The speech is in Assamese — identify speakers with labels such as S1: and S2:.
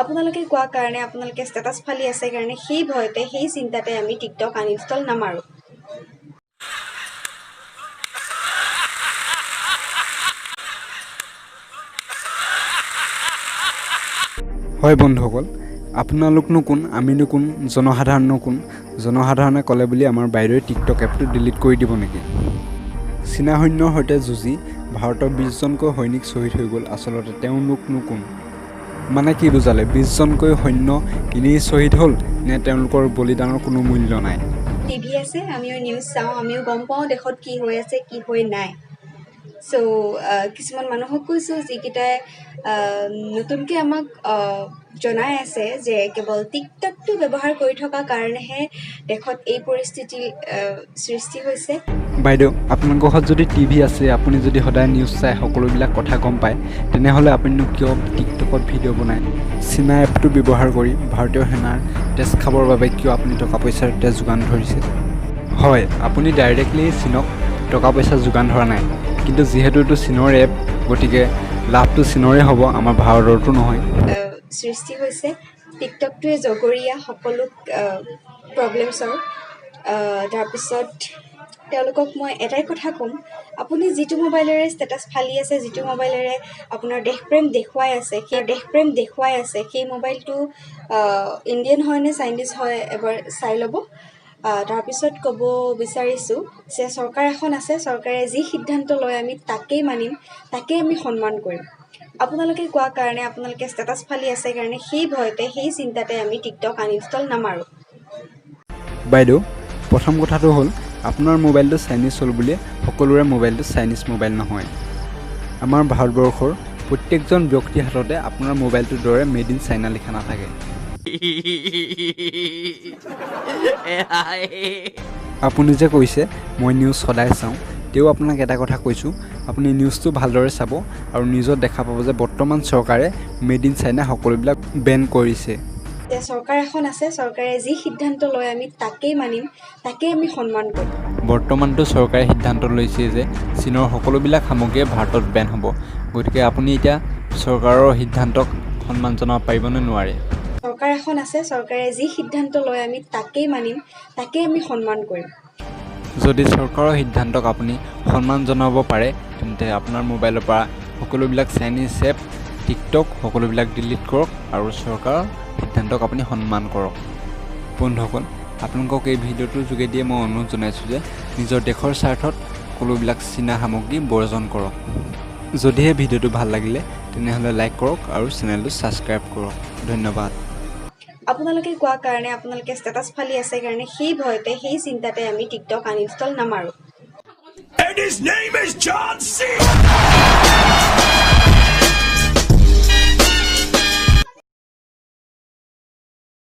S1: আপোনালোকে কোৱা কাৰণে আপোনালোকে ষ্টেটাছ ফালি আছে কাৰণে সেই ভয়তে সেই চিন্তাতে আমি টিকটক আনইনষ্টল নামাৰোঁ।
S2: হয় বন্ধুসকল, আপোনালোকনো কোন, আমিনো কোন, জনসাধাৰণনো কোন? জনসাধাৰণে ক'লে বুলি আমাৰ বাইদেৱে টিকটক এপটো ডিলিট কৰি দিব নেকি? চীনা সৈন্যৰ সৈতে যুঁজি ভাৰতৰ 20জনকৈ সৈনিক শ্বহীদ হৈ গ'ল। আচলতে তেওঁলোকনো কোন? মানে কি বুজালে? 20জনকৈ সৈন্য এনেই শ্বহীদ হ'ল নে তেওঁলোকৰ বলিদানৰ কোনো মূল্য নাই?
S1: টিভি আছে, আমিও নিউজ চাওঁ, আমিও গম পাওঁ দেশত কি হৈ আছে কি হৈ নাই। চ' কিছুমান মানুহক কৈছোঁ যিকেইটাই নতুনকৈ আমাক জনাই আছে যে কেৱল টিকটকটো ব্যৱহাৰ কৰি থকা কাৰণেহে দেশত এই পৰিস্থিতিৰ সৃষ্টি হৈছে।
S2: বাইদেউ, আপোনালোকৰ ঘৰত যদি টিভি আছে, আপুনি যদি সদায় নিউজ চাই সকলোবিলাক কথা গম পায়, তেনেহ'লে আপুনিনো কিয় টিকটকত ভিডিঅ' বনায়? চীনা এপটো ব্যৱহাৰ কৰি ভাৰতীয় সেনাৰ তেজ খাবৰ বাবে কিয় আপুনি টকা পইচাৰ তেজ যোগান ধৰিছে? হয়, আপুনি ডাইৰেক্টলি চীনক টকা পইচা যোগান ধৰা নাই, কিন্তু যিহেতু এইটো চীনৰ এপ, গতিকে লাভটো চীনৰে হ'ব, আমাৰ ভাৰতৰতো নহয়।
S1: সৃষ্টি হৈছে টিকটকটোৱে জগৰীয়া সকলো প্ৰব্লেমছৰ। তাৰপিছত তেওঁলোকক মই এটাই কথা ক'ম, আপুনি যিটো মোবাইলেৰে ষ্টেটাছ ফালি আছে, যিটো মোবাইলেৰে আপোনাৰ দেশপ্ৰেম দেখুৱাই আছে, সেই মোবাইলটো ইণ্ডিয়ান হয় নে চাইনিজ হয় এবাৰ চাই ল'ব। তাৰপিছত ক'ব বিচাৰিছোঁ যে চৰকাৰ এখন আছে, চৰকাৰে যি সিদ্ধান্ত লয় আমি তাকেই মানিম, তাকেই আমি সন্মান কৰিম। আপোনালোকে কোৱা কাৰণে আপোনালোকে ষ্টেটাছ ফালি আছে কাৰণে সেই ভয়তে সেই চিন্তাতে আমি টিকটক আনইনষ্টল নামাৰোঁ।
S2: বাইদেউ, প্ৰথম কথাটো হ'ল আপোনাৰ মোবাইলটো চাইনিজ হ'ল বুলিয়ে সকলোৰে মোবাইলটো চাইনিজ মোবাইল নহয়। আমাৰ ভাৰতবৰ্ষৰ প্ৰত্যেকজন ব্যক্তিৰ হাততে আপোনাৰ মোবাইলটোৰ দৰে মেড ইন চাইনা লিখা নাথাকে। আপুনি যে কৈছে মই নিউজ সদায় চাওঁ, তেও আপোনাক এটা কথা কৈছোঁ, আপুনি নিউজটো ভালদৰে চাব আৰু নিউজত দেখা পাব যে বৰ্তমান চৰকাৰে মেড ইন চাইনা সকলোবিলাক বেন কৰিছে।
S1: যে চৰকাৰ এখন আছে, চৰকাৰে যি সিদ্ধান্ত লয় আমি তাকেই মানিম, তাকেই আমি সন্মান কৰিম।
S2: বৰ্তমানটো চৰকাৰে সিদ্ধান্ত লৈছে যে চীনৰ সকলোবিলাক সামগ্ৰীয়ে ভাৰতত বেন হ'ব, গতিকে আপুনি এতিয়া চৰকাৰৰ সিদ্ধান্তক সন্মান জনাব পাৰিবনে নোৱাৰে?
S1: চৰকাৰ এখন আছে, চৰকাৰে যি সিদ্ধান্ত লয় আমি তাকেই মানিম, তাকেই আমি সন্মান কৰিম।
S2: যদি চৰকাৰৰ সিদ্ধান্তক আপুনি সন্মান জনাব পাৰে, তেন্তে আপোনাৰ মোবাইলৰ পৰা সকলোবিলাক চাইনিজ এপ, টিকটক সকলোবিলাক ডিলিট কৰক আৰু চৰকাৰৰ সিদ্ধান্তক আপুনি সন্মান কৰক। বন্ধুসকল, আপোনালোকক এই ভিডিঅ'টোৰ যোগেদিয়ে মই অনুৰোধ জনাইছোঁ যে নিজৰ দেশৰ স্বাৰ্থত সকলোবিলাক চীনা সামগ্ৰী বৰ্জন কৰক। যদিহে ভিডিঅ'টো ভাল লাগিলে তেনেহ'লে লাইক কৰক আৰু চেনেলটো ছাবস্ক্ৰাইব কৰক। ধন্যবাদ।
S1: আপোনালোকে কোৱা কাৰণে আপোনালোকে ষ্টেটাছ ফালি আছে কাৰণে সেই ভয়তে সেই চিন্তাতে আমি টিকটক আনইনষ্টল নামাৰোঁ।
S3: And his name is John C.